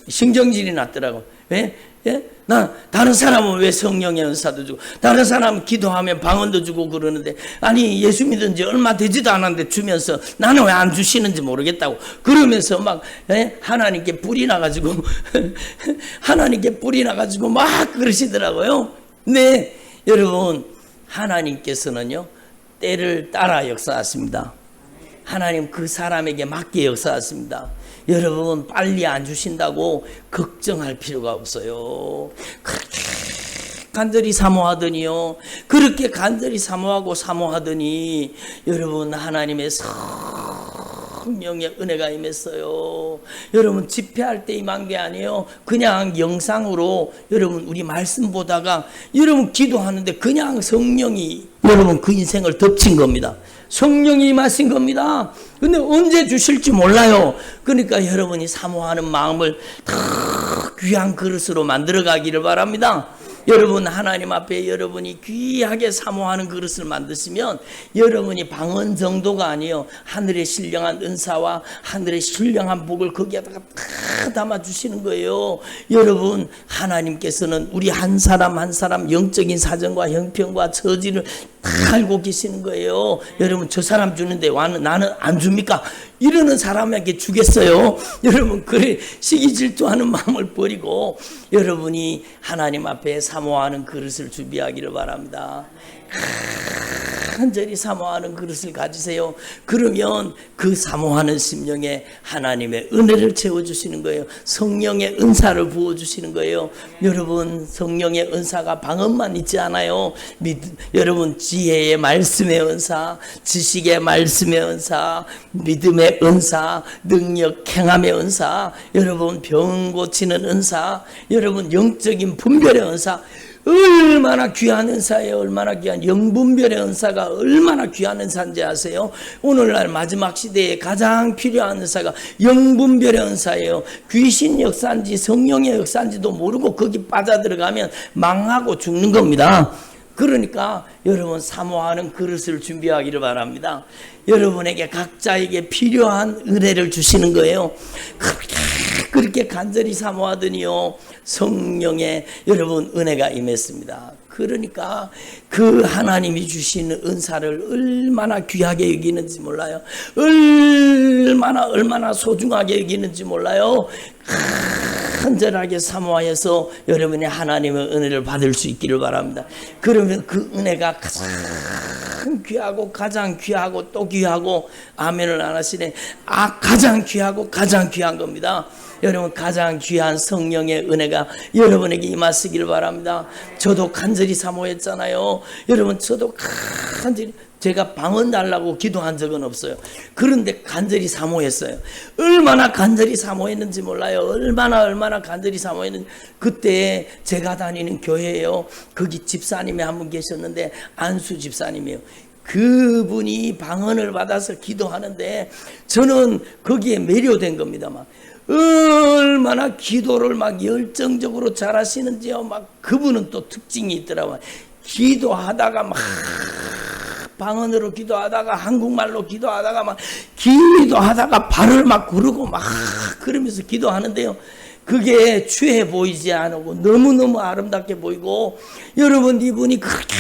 신경질이 났더라고. 왜? 예? 나 다른 사람은 왜 성령의 은사도 주고 다른 사람은 기도하면 방언도 주고 그러는데 아니 예수 믿은 지 얼마 되지도 않았는데 주면서 나는 왜 안 주시는지 모르겠다고 그러면서 막 하나님께 뿔이 나가지고 하나님께 뿔이 나가지고 막 그러시더라고요. 네 여러분 하나님께서는요 때를 따라 역사하십니다. 하나님 그 사람에게 맞게 역사하십니다. 여러분 빨리 안 주신다고 걱정할 필요가 없어요. 그렇게 간절히 사모하더니요 그렇게 간절히 사모하더니 여러분 하나님의 성령의 은혜가 임했어요. 여러분 집회할 때 임한 게 아니에요. 그냥 영상으로 여러분 우리 말씀 보다가 여러분 기도하는데 그냥 성령이 여러분 그 인생을 덮친 겁니다. 성령이 임하신 겁니다. 근데 언제 주실지 몰라요. 그러니까 여러분이 사모하는 마음을 다 귀한 그릇으로 만들어 가기를 바랍니다. 여러분 하나님 앞에 여러분이 귀하게 사모하는 그릇을 만드시면 여러분이 방언 정도가 아니에요. 하늘의 신령한 은사와 하늘의 신령한 복을 거기에다가 다 담아주시는 거예요. 여러분 하나님께서는 우리 한 사람 한 사람 영적인 사정과 형편과 처지를 다 알고 계시는 거예요. 여러분 저 사람 주는데 나는 안 줍니까? 이러는 사람에게 주겠어요. 여러분 그래 시기 질투하는 마음을 버리고 여러분이 하나님 앞에 사모하는 그릇을 준비하기를 바랍니다. 간절히 사모하는 그릇을 가지세요. 그러면 그 사모하는 심령에 하나님의 은혜를 채워주시는 거예요. 성령의 은사를 부어주시는 거예요. 여러분, 성령의 은사가 방언만 있지 않아요. 여러분, 지혜의 말씀의 은사, 지식의 말씀의 은사, 믿음의 은사, 능력 행함의 은사, 여러분 병 고치는 은사, 여러분 영적인 분별의 은사, 얼마나 귀한 은사예요. 얼마나 귀한 영분별의 은사가 얼마나 귀한 은사인지 아세요? 오늘날 마지막 시대에 가장 필요한 은사가 영분별의 은사예요. 귀신 역사인지 성령의 역사인지도 모르고 거기 빠져들어가면 망하고 죽는 겁니다. 그러니까 여러분 사모하는 그릇을 준비하기를 바랍니다. 여러분에게 각자에게 필요한 은혜를 주시는 거예요. 그렇게 간절히 사모하더니요 성령의 여러분 은혜가 임했습니다. 그러니까 그 하나님이 주시는 은사를 얼마나 귀하게 여기는지 몰라요. 얼마나 소중하게 여기는지 몰라요. 간절하게 사모하여서 여러분의 하나님의 은혜를 받을 수 있기를 바랍니다. 그러면 그 은혜가 가장 귀하고 또 귀하고 아멘을 안 하시네. 가장 귀하고 가장 귀한 겁니다. 여러분 가장 귀한 성령의 은혜가 여러분에게 임하시기를 바랍니다. 저도 간절히 사모했잖아요. 여러분 저도 간절히 제가 방언 달라고 기도한 적은 없어요. 그런데 간절히 사모했어요. 얼마나 간절히 사모했는지 몰라요. 얼마나 간절히 사모했는지. 그때 제가 다니는 교회예요. 거기 집사님이 한 분 계셨는데 안수 집사님이에요. 그분이 방언을 받아서 기도하는데 저는 거기에 매료된 겁니다. 막 얼마나 기도를 막 열정적으로 잘하시는지요. 막 그분은 또 특징이 있더라고요. 기도하다가 막 방언으로 기도하다가 한국말로 기도하다가 막 기도하다가 발을 막 구르고 막 그러면서 기도하는데요. 그게 추해 보이지 않고 너무너무 아름답게 보이고 여러분 이분이 그렇게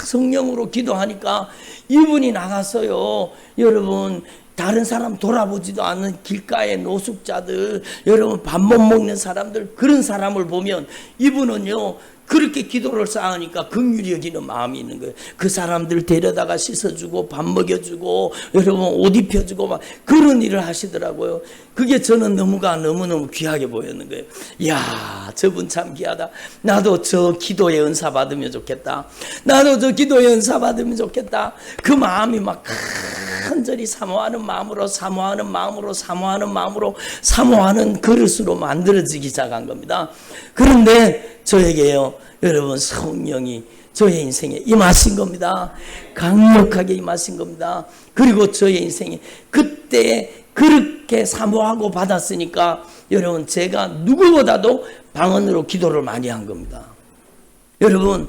성령으로 기도하니까 이분이 나가서요. 여러분 다른 사람 돌아보지도 않는 길가의 노숙자들, 여러분 밥 못 먹는 사람들, 그런 사람을 보면 이분은요 그렇게 기도를 쌓으니까 긍휼히 여기는 마음이 있는 거예요. 그 사람들 데려다가 씻어주고 밥 먹여주고 여러분 옷 입혀주고 막 그런 일을 하시더라고요. 그게 저는 너무너무 귀하게 보였는 거예요. 이야 저분 참 귀하다. 나도 저 기도의 은사 받으면 좋겠다. 나도 저 기도의 은사 받으면 좋겠다. 그 마음이 막 간절히 사모하는 마음으로 사모하는 그릇으로 만들어지기 시작한 겁니다. 그런데 저에게요 여러분 성령이 저의 인생에 임하신 겁니다. 강력하게 임하신 겁니다. 그리고 저의 인생에 그때 그렇게 사모하고 받았으니까 여러분 제가 누구보다도 방언으로 기도를 많이 한 겁니다. 여러분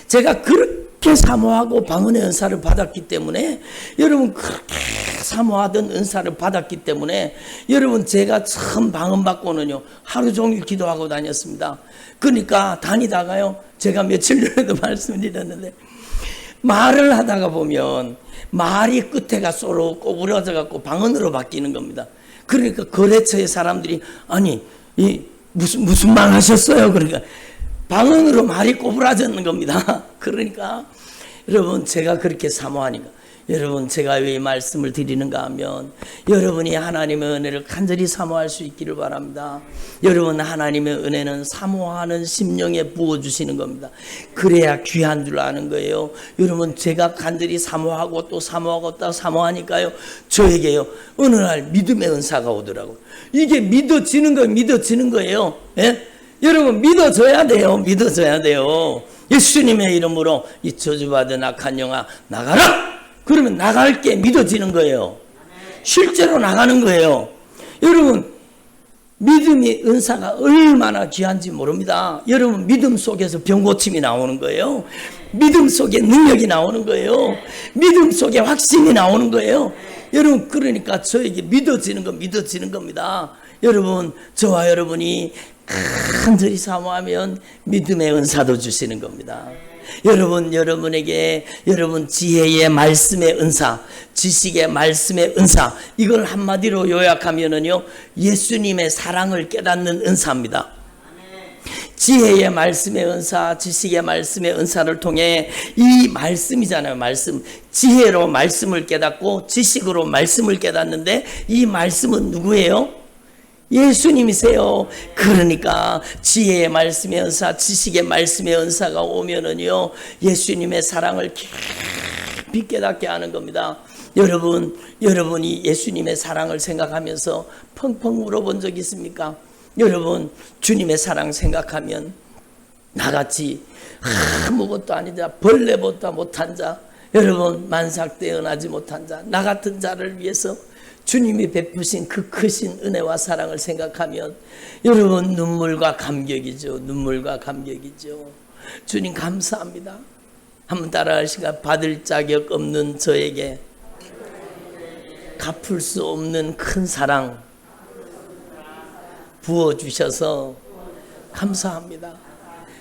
제가 그렇게 사모하고 방언의 은사를 받았기 때문에 여러분 그렇게 사모하던 은사를 받았기 때문에 여러분 제가 처음 방언 받고는요 하루 종일 기도하고 다녔습니다. 그러니까 다니다가요 제가 며칠 전에도 말씀드렸는데 말을 하다가 보면 말이 끝에가 쏘로 꼬부러져 갖고 방언으로 바뀌는 겁니다. 그러니까 거래처의 사람들이 아니 이 무슨 말 하셨어요? 그러니까 방언으로 말이 꼬부라졌는 겁니다. 그러니까 여러분 제가 그렇게 사모하니까 여러분 제가 왜 이 말씀을 드리는가 하면 여러분이 하나님의 은혜를 간절히 사모할 수 있기를 바랍니다. 여러분 하나님의 은혜는 사모하는 심령에 부어주시는 겁니다. 그래야 귀한 줄 아는 거예요. 여러분 제가 간절히 사모하고 또 사모하니까요 저에게요 어느 날 믿음의 은사가 오더라고요. 이게 믿어지는 거예요. 예? 여러분 믿어져야 돼요. 예수님의 이름으로 이 저주받은 악한 영아 나가라. 그러면 나갈 게 믿어지는 거예요. 실제로 나가는 거예요. 여러분 믿음의 은사가 얼마나 귀한지 모릅니다. 여러분 믿음 속에서 병고침이 나오는 거예요. 믿음 속에 능력이 나오는 거예요. 믿음 속에 확신이 나오는 거예요. 여러분 그러니까 저에게 믿어지는 겁니다. 여러분 저와 여러분이 간절히 사모하면 믿음의 은사도 주시는 겁니다. 여러분에게 여러분 지혜의 말씀의 은사, 지식의 말씀의 은사, 이걸 한마디로 요약하면은요 예수님의 사랑을 깨닫는 은사입니다. 지혜의 말씀의 은사, 지식의 말씀의 은사를 통해 이 말씀이잖아요. 말씀. 지혜로 말씀을 깨닫고 지식으로 말씀을 깨닫는데 이 말씀은 누구예요? 예수님이세요. 그러니까 지혜의 말씀의 은사, 지식의 말씀의 은사가 오면은요, 예수님의 사랑을 깊이 깨닫게 하는 겁니다. 여러분이 예수님의 사랑을 생각하면서 펑펑 울어본 적 있습니까? 여러분, 주님의 사랑 생각하면 나같이 아무것도 아니다, 벌레보다 못한 자, 여러분, 만삭대언하지 못한 자, 나 같은 자를 위해서 주님이 베푸신 그 크신 은혜와 사랑을 생각하면 여러분, 눈물과 감격이죠. 눈물과 감격이죠. 주님 감사합니다. 한번 따라하시까? 받을 자격 없는 저에게 갚을 수 없는 큰 사랑 부어주셔서 감사합니다.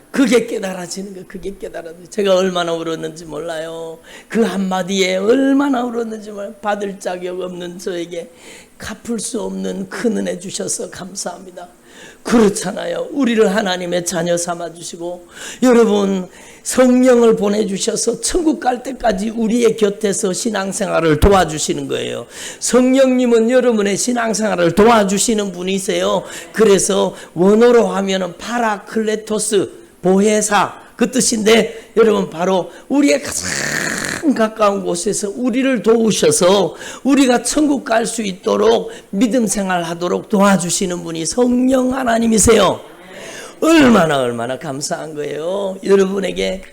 그게 깨달아지는 거예요. 그게 깨달아지는. 제가 얼마나 울었는지 몰라요. 그 한마디에 얼마나 울었는지 몰라요. 받을 자격 없는 저에게 갚을 수 없는 큰 은혜 주셔서 감사합니다. 그렇잖아요. 우리를 하나님의 자녀 삼아주시고 여러분 성령을 보내주셔서 천국 갈 때까지 우리의 곁에서 신앙생활을 도와주시는 거예요. 성령님은 여러분의 신앙생활을 도와주시는 분이세요. 그래서 원어로 하면은 파라클레토스, 보혜사, 그 뜻인데 여러분 바로 우리의 가장 가까운 곳에서 우리를 도우셔서 우리가 천국 갈 수 있도록 믿음 생활하도록 도와주시는 분이 성령 하나님이세요. 얼마나 감사한 거예요. 여러분에게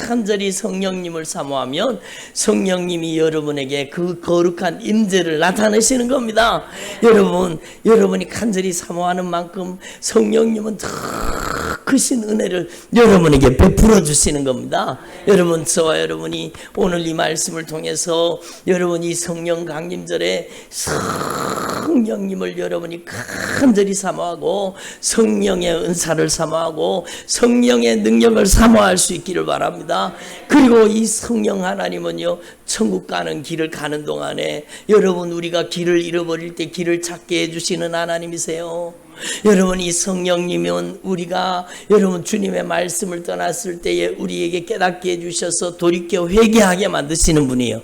간절히 성령님을 사모하면 성령님이 여러분에게 그 거룩한 임재를 나타내시는 겁니다. 여러분이 간절히 사모하는 만큼 성령님은 더 크신 은혜를 여러분에게 베풀어 주시는 겁니다. 여러분, 저와 여러분이 오늘 이 말씀을 통해서 여러분이 성령 강림절에 성령님을 여러분이 간절히 사모하고 성령의 은사를 사모하고 성령의 능력을 사모할 수 있기를 바랍니다. 그리고 이 성령 하나님은요, 천국 가는 길을 가는 동안에 여러분 우리가 길을 잃어버릴 때 길을 찾게 해주시는 하나님이세요. 여러분, 이 성령님은 우리가 여러분 주님의 말씀을 떠났을 때에 우리에게 깨닫게 해주셔서 돌이켜 회개하게 만드시는 분이에요.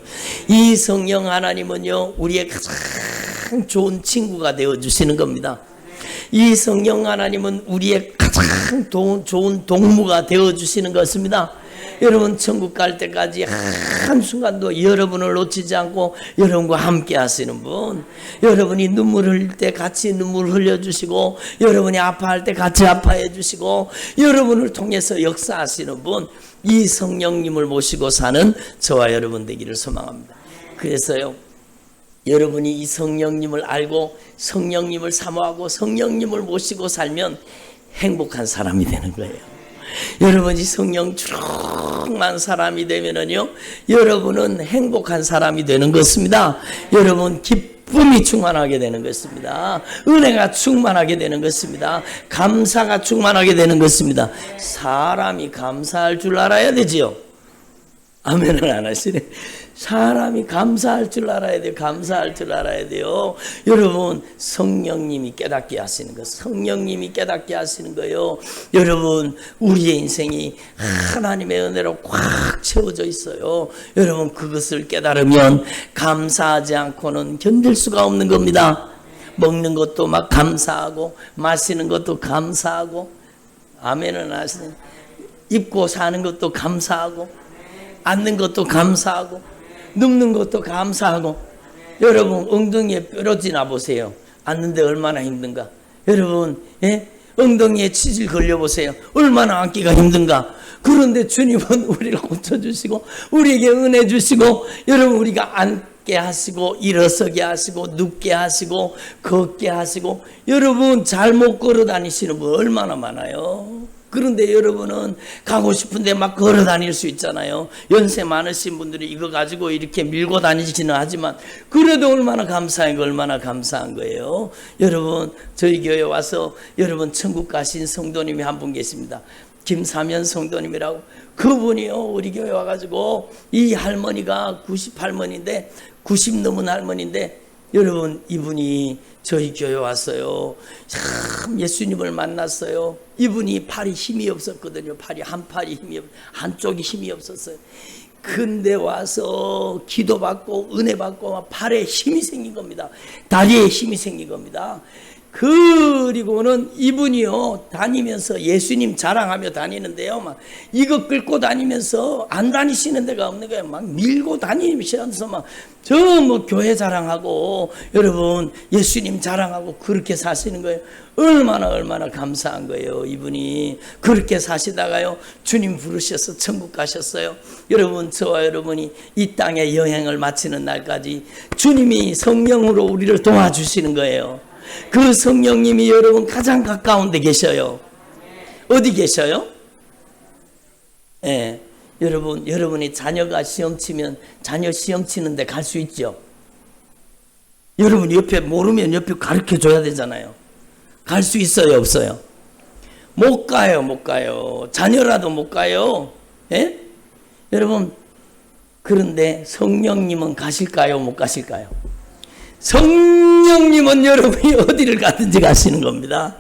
이 성령 하나님은요, 우리의 가장 좋은 친구가 되어주시는 겁니다. 이 성령 하나님은 우리의 가장 좋은 동무가 되어주시는 것입니다. 여러분, 천국 갈 때까지 한순간도 여러분을 놓치지 않고 여러분과 함께 하시는 분, 여러분이 눈물 흘릴 때 같이 눈물 흘려주시고 여러분이 아파할 때 같이 아파해 주시고 여러분을 통해서 역사하시는 분, 이 성령님을 모시고 사는 저와 여러분 되기를 소망합니다. 그래서요, 여러분이 이 성령님을 알고 성령님을 사모하고 성령님을 모시고 살면 행복한 사람이 되는 거예요. 여러분이 성령 충만한 사람이 되면은요, 여러분은 행복한 사람이 되는 것입니다. 여러분 기쁨이 충만하게 되는 것입니다. 은혜가 충만하게 되는 것입니다. 감사가 충만하게 되는 것입니다. 사람이 감사할 줄 알아야 되지요. 아멘을 안 하시네. 사람이 감사할 줄 알아야 돼요. 감사할 줄 알아야 돼요. 여러분, 성령님이 깨닫게 하시는 거, 성령님이 깨닫게 하시는 거예요. 여러분, 우리의 인생이 하나님의 은혜로 꽉 채워져 있어요. 여러분, 그것을 깨달으면 감사하지 않고는 견딜 수가 없는 겁니다. 먹는 것도 막 감사하고 마시는 것도 감사하고, 아멘은 하시네. 입고 사는 것도 감사하고, 앉는 것도 감사하고, 눕는 것도 감사하고. 여러분, 엉덩이에 뾰루지 나보세요. 앉는데 얼마나 힘든가. 여러분, 엉덩이에 치질 걸려보세요. 얼마나 앉기가 힘든가. 그런데 주님은 우리를 고쳐주시고 우리에게 은혜 주시고 여러분, 우리가 앉게 하시고 일어서게 하시고 눕게 하시고 걷게 하시고, 여러분 잘못 걸어 다니시는 분 얼마나 많아요. 그런데 여러분은 가고 싶은데 막 걸어 다닐 수 있잖아요. 연세 많으신 분들이 이거 가지고 이렇게 밀고 다니지는 하지만 그래도 얼마나 감사한 거, 얼마나 감사한 거예요. 여러분, 저희 교회 와서 여러분 천국 가신 성도님이 한 분 계십니다. 김사면 성도님이라고. 그분이요, 우리 교회 와가지고 이 할머니가 90 할머니인데, 90 넘은 할머니인데 여러분, 이분이 저희 교회 왔어요. 참 예수님을 만났어요. 이분이 팔이 힘이 없었거든요. 한 팔이 힘이 한쪽이 힘이 없었어요. 근데 와서 기도받고 은혜 받고 팔에 힘이 생긴 겁니다. 다리에 힘이 생긴 겁니다. 그리고는 이분이요, 다니면서 예수님 자랑하며 다니는데요, 막 이거 끌고 다니면서 안 다니시는 데가 없는 거예요. 막 밀고 다니면서 막 저 뭐 교회 자랑하고 여러분 예수님 자랑하고 그렇게 사시는 거예요. 얼마나 감사한 거예요. 이분이 그렇게 사시다가요, 주님 부르셔서 천국 가셨어요. 여러분, 저와 여러분이 이 땅에 여행을 마치는 날까지 주님이 성령으로 우리를 도와주시는 거예요. 그 성령님이 여러분 가장 가까운 데 계셔요. 어디 계셔요? 예, 여러분이 자녀가 시험 치면 자녀 시험 치는데 갈 수 있죠. 여러분 옆에 모르면 옆에 가르쳐 줘야 되잖아요. 갈 수 있어요, 없어요? 못 가요. 자녀라도 못 가요. 예? 여러분, 그런데 성령님은 가실까요, 못 가실까요? 성령님은 여러분이 어디를 가든지 가시는 겁니다.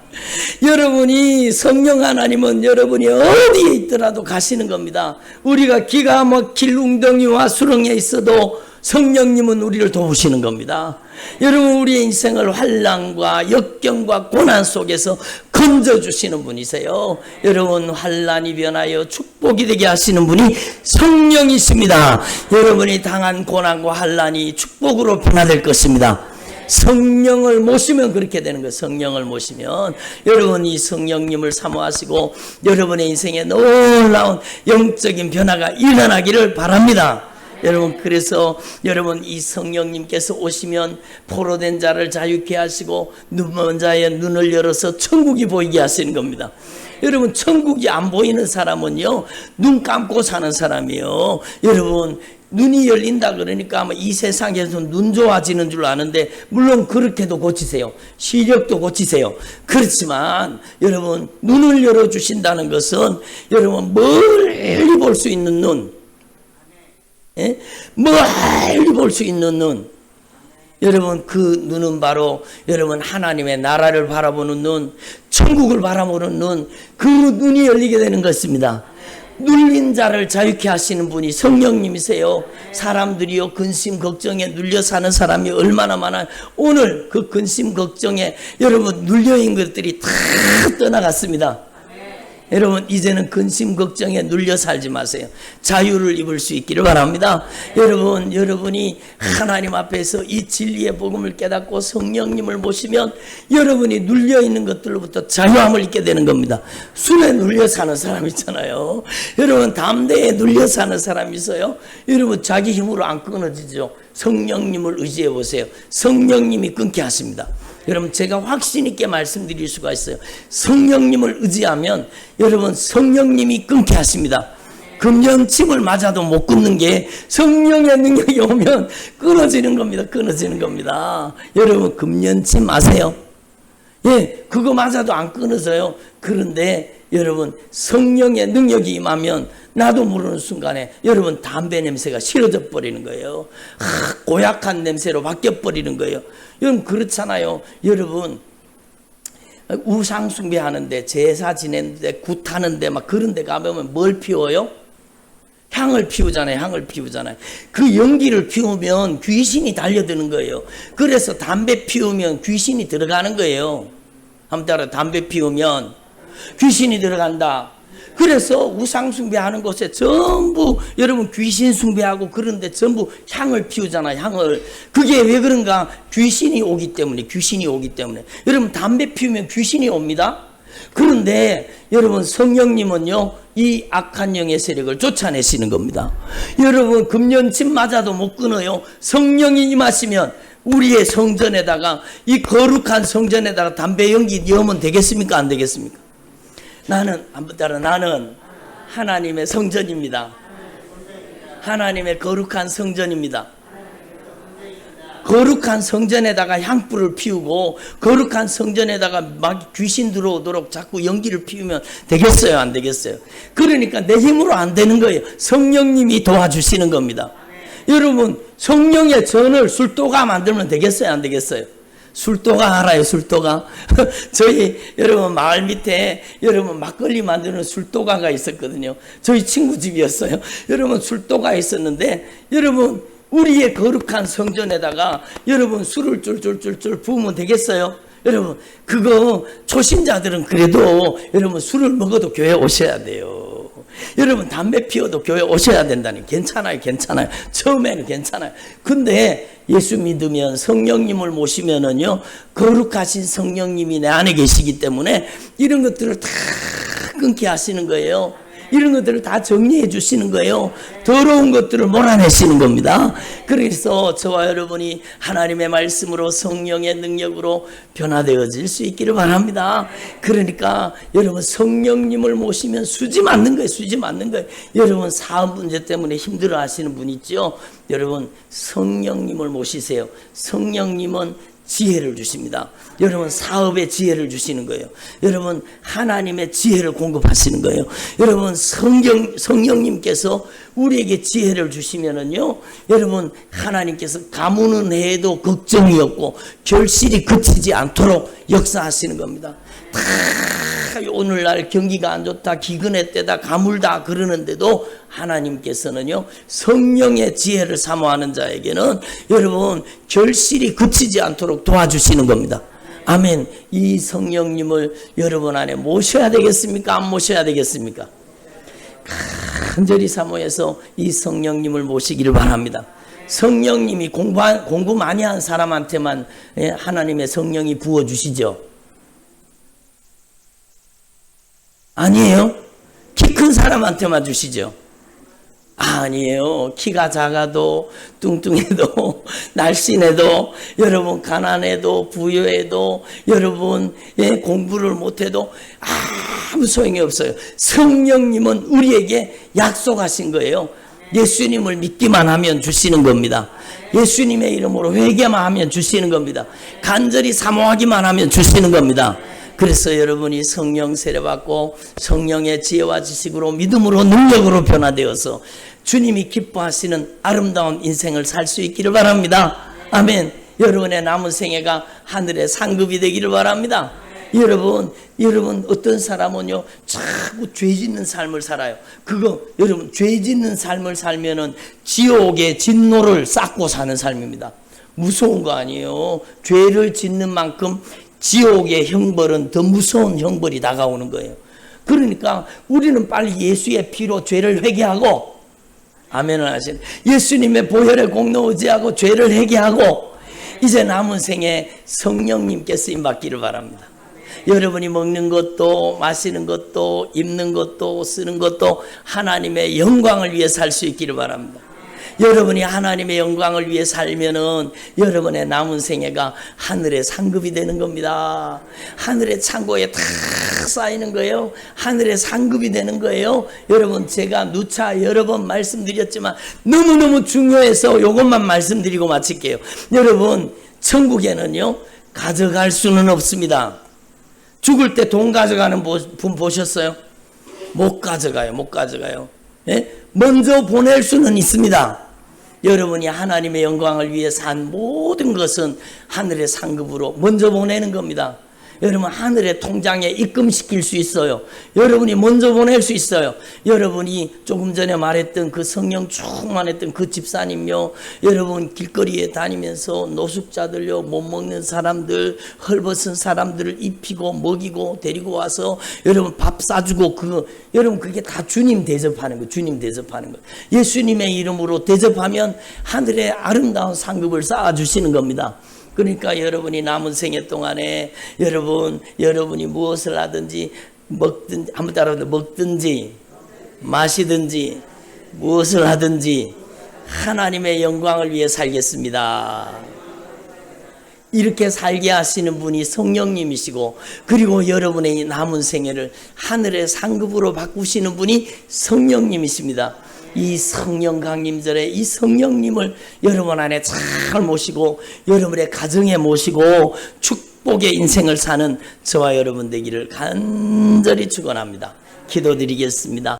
여러분이 성령 하나님은 여러분이 어디에 있더라도 가시는 겁니다. 우리가 기가 막힐 웅덩이와 수렁에 있어도 성령님은 우리를 도우시는 겁니다. 여러분, 우리의 인생을 환난과 역경과 고난 속에서 건져주시는 분이세요. 여러분, 환난이 변하여 축복이 되게 하시는 분이 성령이십니다. 여러분이 당한 고난과 환난이 축복으로 변화될 것입니다. 성령을 모시면 그렇게 되는 거예요. 성령을 모시면 여러분 이 성령님을 사모하시고 여러분의 인생에 놀라운 영적인 변화가 일어나기를 바랍니다. 여러분, 그래서 여러분 이 성령님께서 오시면 포로된 자를 자유케 하시고 눈먼 자의 눈을 열어서 천국이 보이게 하시는 겁니다. 여러분, 천국이 안 보이는 사람은요, 눈 감고 사는 사람이에요. 여러분, 눈이 열린다 그러니까 아마 이 세상에서 눈 좋아지는 줄 아는데, 물론 그렇게도 고치세요. 시력도 고치세요. 그렇지만 여러분, 눈을 열어주신다는 것은 여러분 멀리 볼 수 있는 눈, 예? 멀리 볼 수 있는 눈, 여러분 그 눈은 바로 여러분 하나님의 나라를 바라보는 눈, 천국을 바라보는 눈, 그 눈이 열리게 되는 것입니다. 눌린 자를 자유케 하시는 분이 성령님이세요. 사람들이요 근심 걱정에 눌려 사는 사람이 얼마나 많아요. 오늘 그 근심 걱정에 여러분 눌려있는 것들이 다 떠나갔습니다. 여러분, 이제는 근심 걱정에 눌려 살지 마세요. 자유를 입을 수 있기를 바랍니다. 여러분, 여러분이 하나님 앞에서 이 진리의 복음을 깨닫고 성령님을 모시면 여러분이 눌려 있는 것들로부터 자유함을 입게 되는 겁니다. 술에 눌려 사는 사람 있잖아요. 여러분, 담대에 눌려 사는 사람이 있어요. 여러분, 자기 힘으로 안 끊어지죠. 성령님을 의지해 보세요. 성령님이 끊게 하십니다. 여러분, 제가 확신 있게 말씀드릴 수가 있어요. 성령님을 의지하면 여러분 성령님이 끊게 하십니다. 금연침을 맞아도 못 끊는 게 성령의 능력이 오면 끊어지는 겁니다. 끊어지는 겁니다. 여러분, 금연침 마세요. 예, 그거 맞아도 안 끊어져요. 그런데 여러분, 성령의 능력이 임하면 나도 모르는 순간에 여러분 담배 냄새가 싫어져 버리는 거예요. 고약한 냄새로 바뀌어 버리는 거예요. 여러분, 그렇잖아요. 여러분, 우상 숭배하는데, 제사 지내는데, 굿하는데 막 그런 데 가보면 뭘 피워요? 향을 피우잖아요. 향을 피우잖아요. 그 연기를 피우면 귀신이 달려드는 거예요. 그래서 담배 피우면 귀신이 들어가는 거예요. 한번 따라, 담배 피우면 귀신이 들어간다. 그래서 우상 숭배하는 곳에 전부 여러분 귀신 숭배하고 그런데 전부 향을 피우잖아요. 향을. 그게 왜 그런가? 귀신이 오기 때문에. 여러분, 담배 피우면 귀신이 옵니다. 그런데 여러분, 성령님은요 이 악한 영의 세력을 쫓아내시는 겁니다. 여러분, 금연침 맞아도 못 끊어요. 성령이 임하시면 우리의 성전에다가, 이 거룩한 성전에다가 담배 연기 넣으면 되겠습니까, 안 되겠습니까? 나는 하나님의 성전입니다. 하나님의 거룩한 성전입니다. 거룩한 성전에다가 향불을 피우고 거룩한 성전에다가 막 귀신 들어오도록 자꾸 연기를 피우면 되겠어요, 안 되겠어요? 그러니까 내 힘으로 안 되는 거예요. 성령님이 도와주시는 겁니다. 여러분 성령의 전을 술도가 만들면 되겠어요, 안 되겠어요? 술도가 알아요, 술도가? 저희 여러분 마을 밑에 여러분 막걸리 만드는 술도가가 있었거든요. 저희 친구 집이었어요. 여러분 술도가 있었는데 여러분 우리의 거룩한 성전에다가 여러분 술을 쫄쫄쫄쫄 부으면 되겠어요? 여러분 그거 초신자들은 그래도 여러분 술을 먹어도 교회 오셔야 돼요. 여러분 담배 피워도 교회 오셔야 된다니. 괜찮아요, 괜찮아요. 처음에는 괜찮아요. 근데 예수 믿으면 성령님을 모시면은요 거룩하신 성령님이 내 안에 계시기 때문에 이런 것들을 다 끊게 하시는 거예요. 이런 것들을 다 정리해 주시는 거예요. 더러운 것들을 몰아내시는 겁니다. 그래서 저와 여러분이 하나님의 말씀으로 성령의 능력으로 변화되어질 수 있기를 바랍니다. 그러니까 여러분 성령님을 모시면 수지 맞는 거예요. 수지 맞는 거예요. 여러분 사업 문제 때문에 힘들어 하시는 분 있죠. 여러분 성령님을 모시세요. 성령님은 지혜를 주십니다. 여러분 사업에 지혜를 주시는 거예요. 여러분 하나님의 지혜를 공급하시는 거예요. 여러분 성령님께서 우리에게 지혜를 주시면은요, 여러분 하나님께서 가무는 해도 걱정이 없고 결실이 그치지 않도록 역사하시는 겁니다. 다 오늘날 경기가 안 좋다, 기근의 때다, 가물다 그러는데도 하나님께서는요 성령의 지혜를 사모하는 자에게는 여러분 결실이 그치지 않도록 도와주시는 겁니다. 아멘. 이 성령님을 여러분 안에 모셔야 되겠습니까? 안 모셔야 되겠습니까? 간절히 사모해서 이 성령님을 모시기를 바랍니다. 성령님이 공부 많이 한 사람한테만 하나님의 성령이 부어주시죠? 아니에요. 키 큰 사람한테만 주시죠? 아니에요. 키가 작아도 뚱뚱해도 날씬해도 여러분 가난해도 부유해도 여러분 공부를 못해도 아무 소용이 없어요. 성령님은 우리에게 약속하신 거예요. 예수님을 믿기만 하면 주시는 겁니다. 예수님의 이름으로 회개만 하면 주시는 겁니다. 간절히 사모하기만 하면 주시는 겁니다. 그래서 여러분이 성령 세례받고 성령의 지혜와 지식으로 믿음으로 능력으로 변화되어서 주님이 기뻐하시는 아름다운 인생을 살 수 있기를 바랍니다. 아멘. 여러분의 남은 생애가 하늘의 상급이 되기를 바랍니다. 여러분 어떤 사람은요 자꾸 죄 짓는 삶을 살아요. 그거 여러분 죄 짓는 삶을 살면은 지옥의 진노를 쌓고 사는 삶입니다. 무서운 거 아니에요. 죄를 짓는 만큼 지옥의 형벌은 더 무서운 형벌이 다가오는 거예요. 그러니까 우리는 빨리 예수의 피로 죄를 회개하고, 아멘을 하시는, 예수님의 보혈의 공로 의지하고 죄를 회개하고 이제 남은 생에 성령님께 쓰임 받기를 바랍니다. 여러분이 먹는 것도 마시는 것도 입는 것도 쓰는 것도 하나님의 영광을 위해 살 수 있기를 바랍니다. 여러분이 하나님의 영광을 위해 살면은 여러분의 남은 생애가 하늘의 상급이 되는 겁니다. 하늘의 창고에 다 쌓이는 거예요. 하늘의 상급이 되는 거예요. 여러분 제가 누차 여러 번 말씀드렸지만 너무너무 중요해서 이것만 말씀드리고 마칠게요. 여러분 천국에는요 가져갈 수는 없습니다. 죽을 때 돈 가져가는 분 보셨어요? 못 가져가요. 못 가져가요. 예? 먼저 보낼 수는 있습니다. 여러분이 하나님의 영광을 위해 산 모든 것은 하늘의 상급으로 먼저 보내는 겁니다. 여러분 하늘의 통장에 입금시킬 수 있어요. 여러분이 먼저 보낼 수 있어요. 여러분이 조금 전에 말했던 그 성령 충만했던 그 집사님요, 여러분 길거리에 다니면서 노숙자들요, 못 먹는 사람들, 헐벗은 사람들을 입히고 먹이고 데리고 와서 여러분 밥 사주고 여러분 그게 다 주님 대접하는 거예요. 주님 대접하는 거예요. 예수님의 이름으로 대접하면 하늘의 아름다운 상급을 쌓아주시는 겁니다. 그러니까 여러분이 남은 생애 동안에 여러분이 무엇을 하든지 먹든지, 한번 따라서 먹든지 마시든지 무엇을 하든지 하나님의 영광을 위해 살겠습니다. 이렇게 살게 하시는 분이 성령님이시고, 그리고 여러분의 남은 생애를 하늘의 상급으로 바꾸시는 분이 성령님이십니다. 이 성령 강림절에 이 성령님을 여러분 안에 잘 모시고 여러분의 가정에 모시고 축복의 인생을 사는 저와 여러분 되기를 간절히 축원합니다. 기도드리겠습니다.